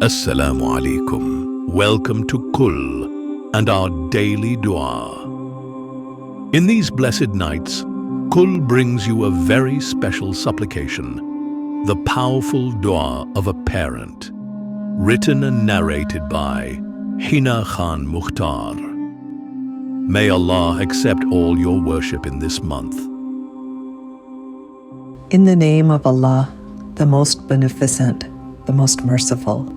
Assalamu alaikum. Welcome to Kul and our daily dua. In these blessed nights, Kul brings you a very special supplication, the powerful dua of a parent, written and narrated by Hina-Khan Mukhtar. May Allah accept all your worship in this month. In the name of Allah, the most beneficent, the most merciful.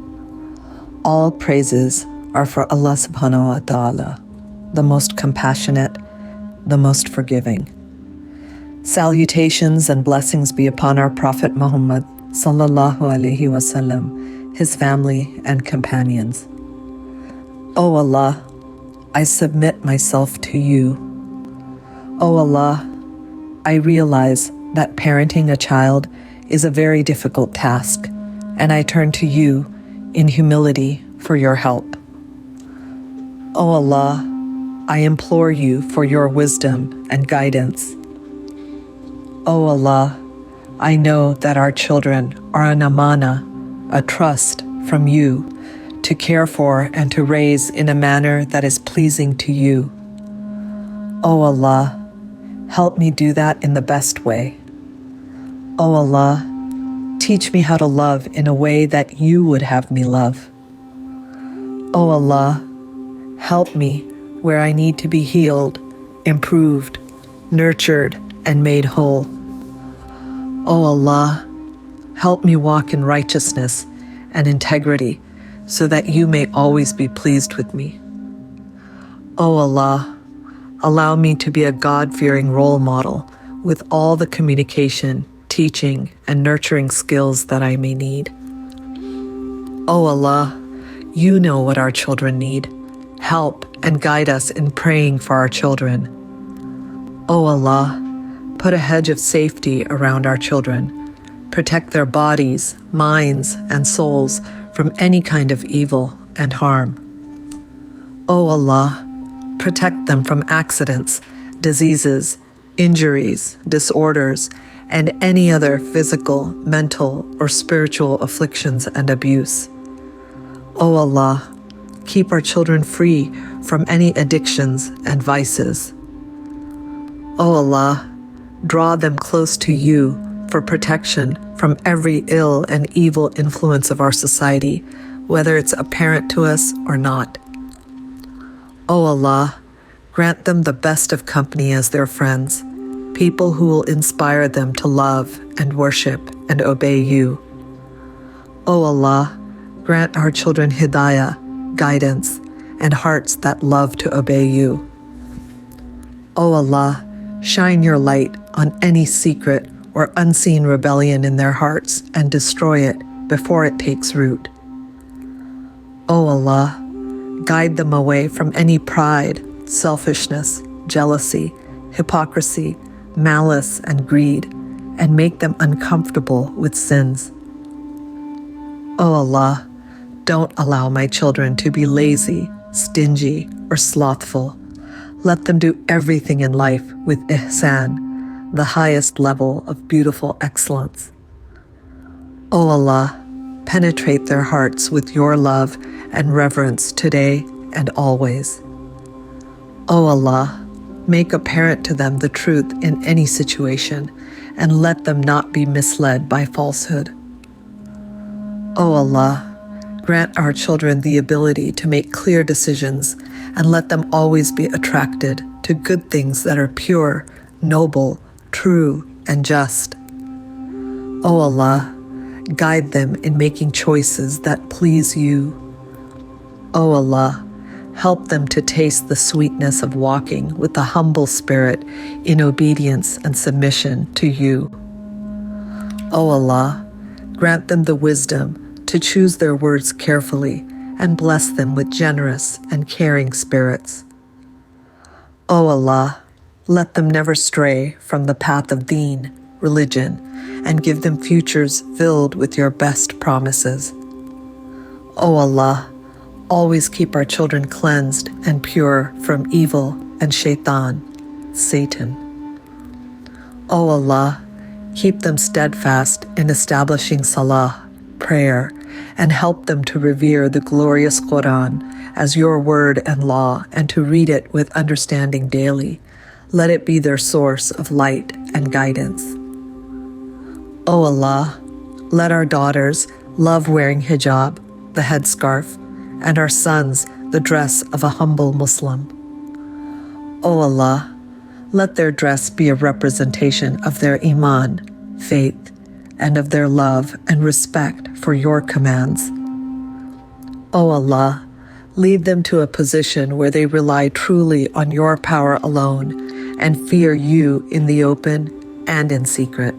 All praises are for Allah subhanahu wa ta'ala, the most compassionate, the most forgiving. Salutations and blessings be upon our Prophet Muhammad sallallahu alaihi wasallam, his family and companions. O Allah, I submit myself to you. O Allah, I realize that parenting a child is a very difficult task, and I turn to you in humility for your help. O Allah, I implore you for your wisdom and guidance. O Allah, I know that our children are an amana, a trust from you, to care for and to raise in a manner that is pleasing to you. O Allah, help me do that in the best way. O Allah, teach me how to love in a way that you would have me love. O Allah, help me where I need to be healed, improved, nurtured, and made whole. O Allah, help me walk in righteousness and integrity so that you may always be pleased with me. O Allah, allow me to be a God-fearing role model with all the communication, teaching, and nurturing skills that I may need. O Allah, you know what our children need. Help and guide us in praying for our children. O Allah, put a hedge of safety around our children. Protect their bodies, minds, and souls from any kind of evil and harm. O Allah, protect them from accidents, diseases, injuries, disorders, and any other physical, mental, or spiritual afflictions and abuse. O Allah, keep our children free from any addictions and vices. O Allah, draw them close to you for protection from every ill and evil influence of our society, whether it's apparent to us or not. O Allah, grant them the best of company as their friends, people who will inspire them to love and worship and obey you. O Allah, grant our children hidayah, guidance, and hearts that love to obey you. O Allah, shine your light on any secret or unseen rebellion in their hearts and destroy it before it takes root. O Allah, guide them away from any pride, selfishness, jealousy, hypocrisy, malice, and greed, and make them uncomfortable with sins. O Allah, don't allow my children to be lazy, stingy, or slothful. Let them do everything in life with ihsan, the highest level of beautiful excellence. O Allah, penetrate their hearts with your love and reverence today and always. O Allah, make apparent to them the truth in any situation, and let them not be misled by falsehood. O Allah, grant our children the ability to make clear decisions, and let them always be attracted to good things that are pure, noble, true, and just. O Allah, guide them in making choices that please you. O Allah, help them to taste the sweetness of walking with a humble spirit in obedience and submission to you. O Allah, grant them the wisdom to choose their words carefully and bless them with generous and caring spirits. O Allah, let them never stray from the path of deen, religion, and give them futures filled with your best promises. O Allah, always keep our children cleansed and pure from evil and shaitan, Satan. O Allah, keep them steadfast in establishing salah, prayer, and help them to revere the glorious Quran as your word and law, and to read it with understanding daily. Let it be their source of light and guidance. O Allah, let our daughters love wearing hijab, the headscarf, and our sons the dress of a humble Muslim. O Allah, let their dress be a representation of their iman, faith, and of their love and respect for your commands. O Allah, lead them to a position where they rely truly on your power alone and fear you in the open and in secret.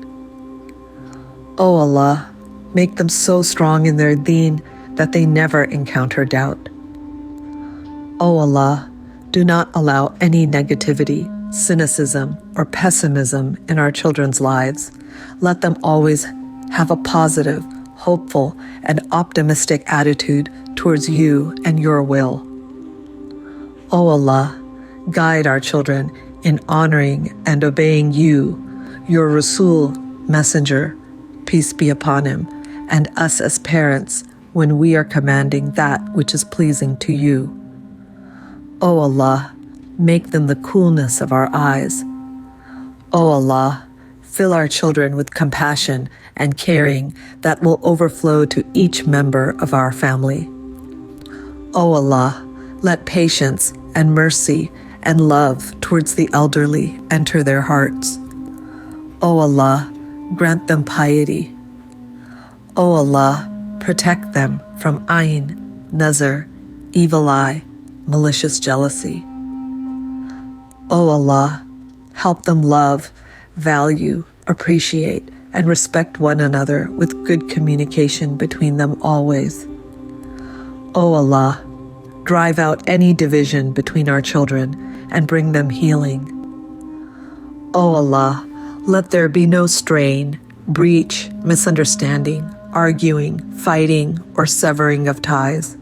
O Allah, make them so strong in their deen that they never encounter doubt. O Allah, do not allow any negativity, cynicism, or pessimism in our children's lives. Let them always have a positive, hopeful, and optimistic attitude towards you and your will. O Allah, guide our children in honoring and obeying you, your Rasul, messenger, peace be upon him, and us as parents when we are commanding that which is pleasing to you. O Allah, make them the coolness of our eyes. O Allah, fill our children with compassion and caring that will overflow to each member of our family. O Allah, let patience and mercy and love towards the elderly enter their hearts. O Allah, grant them piety. O Allah, protect them from ayn, nazar, evil eye, malicious jealousy. O Allah, help them love, value, appreciate, and respect one another with good communication between them always. O Allah, drive out any division between our children and bring them healing. O Allah, let there be no strain, breach, misunderstanding, arguing, fighting, or severing of ties.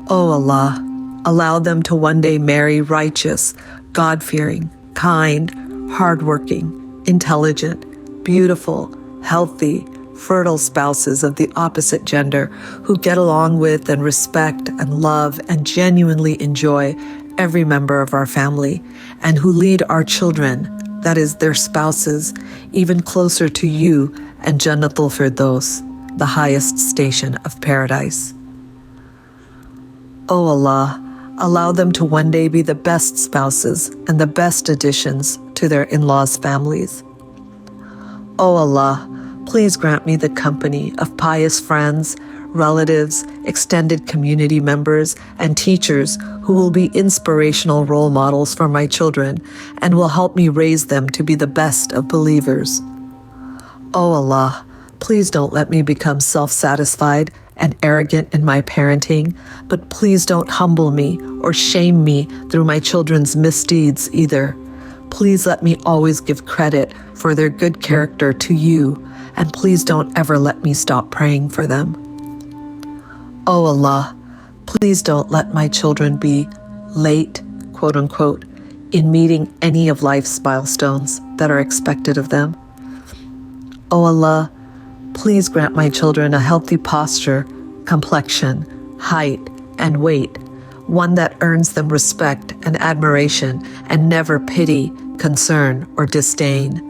O Allah, allow them to one day marry righteous, God-fearing, kind, hardworking, intelligent, beautiful, healthy, fertile spouses of the opposite gender who get along with and respect and love and genuinely enjoy every member of our family, and who lead our children, that is, their spouses, even closer to you and Jannatul Firdaus, the highest station of paradise. O Allah, allow them to one day be the best spouses and the best additions to their in-laws' families. O Allah, please grant me the company of pious friends, relatives, extended community members, and teachers who will be inspirational role models for my children and will help me raise them to be the best of believers. O Allah, please don't let me become self-satisfied and arrogant in my parenting, but please don't humble me or shame me through my children's misdeeds either. Please let me always give credit for their good character to you, and please don't ever let me stop praying for them. O Allah, please don't let my children be late, quote unquote, in meeting any of life's milestones that are expected of them. O Allah, please grant my children a healthy posture, complexion, height, and weight, one that earns them respect and admiration and never pity, concern, or disdain.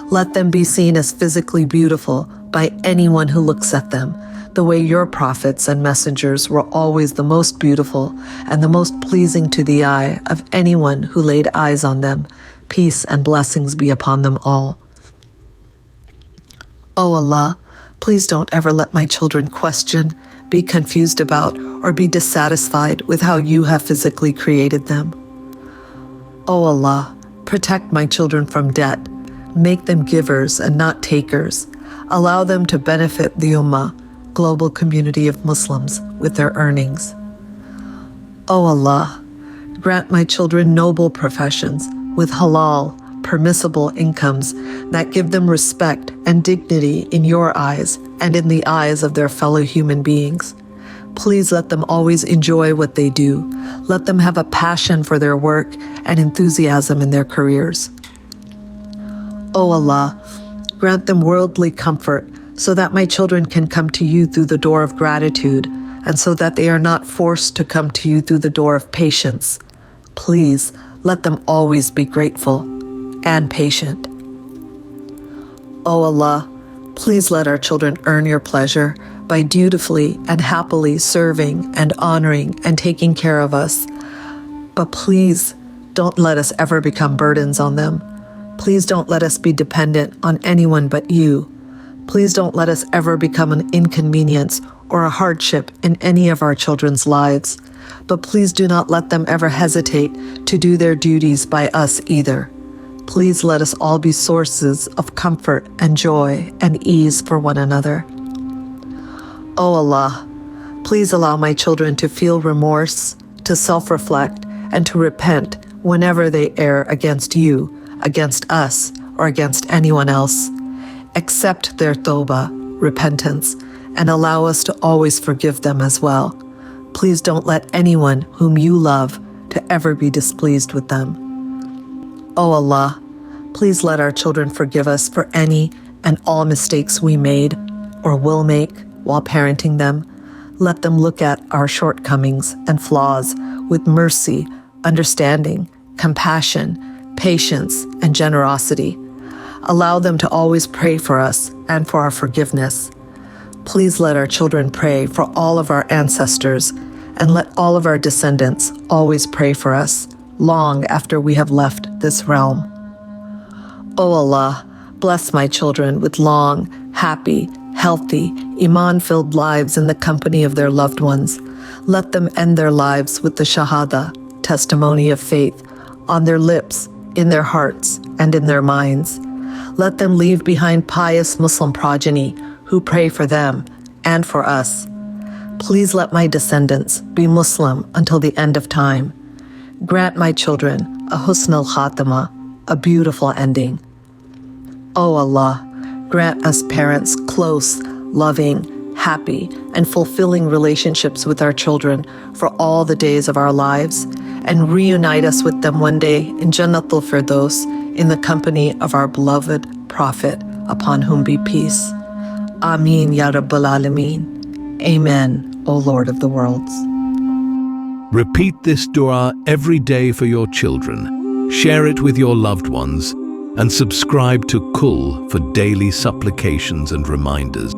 Let them be seen as physically beautiful by anyone who looks at them, the way your prophets and messengers were always the most beautiful and the most pleasing to the eye of anyone who laid eyes on them. Peace and blessings be upon them all. O Allah, please don't ever let my children question, be confused about, or be dissatisfied with how you have physically created them. O Allah, protect my children from debt. Make them givers and not takers. Allow them to benefit the Ummah, global community of Muslims, with their earnings. O Allah, grant my children noble professions with halal, permissible incomes that give them respect and dignity in your eyes and in the eyes of their fellow human beings. Please let them always enjoy what they do. Let them have a passion for their work and enthusiasm in their careers. O Allah, grant them worldly comfort so that my children can come to you through the door of gratitude, and so that they are not forced to come to you through the door of patience. Please let them always be grateful and patient. O Allah, please let our children earn your pleasure by dutifully and happily serving and honoring and taking care of us. But please don't let us ever become burdens on them. Please don't let us be dependent on anyone but you. Please don't let us ever become an inconvenience or a hardship in any of our children's lives. But please do not let them ever hesitate to do their duties by us either. Please let us all be sources of comfort and joy and ease for one another. O Allah, please allow my children to feel remorse, to self-reflect, and to repent whenever they err against you, against us, or against anyone else. Accept their tawbah, repentance, and allow us to always forgive them as well. Please don't let anyone whom you love to ever be displeased with them. O Allah, please let our children forgive us for any and all mistakes we made or will make while parenting them. Let them look at our shortcomings and flaws with mercy, understanding, compassion, patience, and generosity. Allow them to always pray for us and for our forgiveness. Please let our children pray for all of our ancestors, and let all of our descendants always pray for us long after we have left this realm. O Allah, bless my children with long, happy, healthy, iman-filled lives in the company of their loved ones. Let them end their lives with the shahada, testimony of faith, on their lips, in their hearts, and in their minds. Let them leave behind pious Muslim progeny who pray for them and for us. Please let my descendants be Muslim until the end of time. Grant my children a husn al-khatima, a beautiful ending. O Allah, grant us parents close, loving, happy, and fulfilling relationships with our children for all the days of our lives, and reunite us with them one day in Jannatul Firdaus in the company of our beloved Prophet, upon whom be peace. Ameen Ya Rabbal Alameen. Amen, O Lord of the worlds. Repeat this dua every day for your children. Share it with your loved ones and subscribe to Kul for daily supplications and reminders.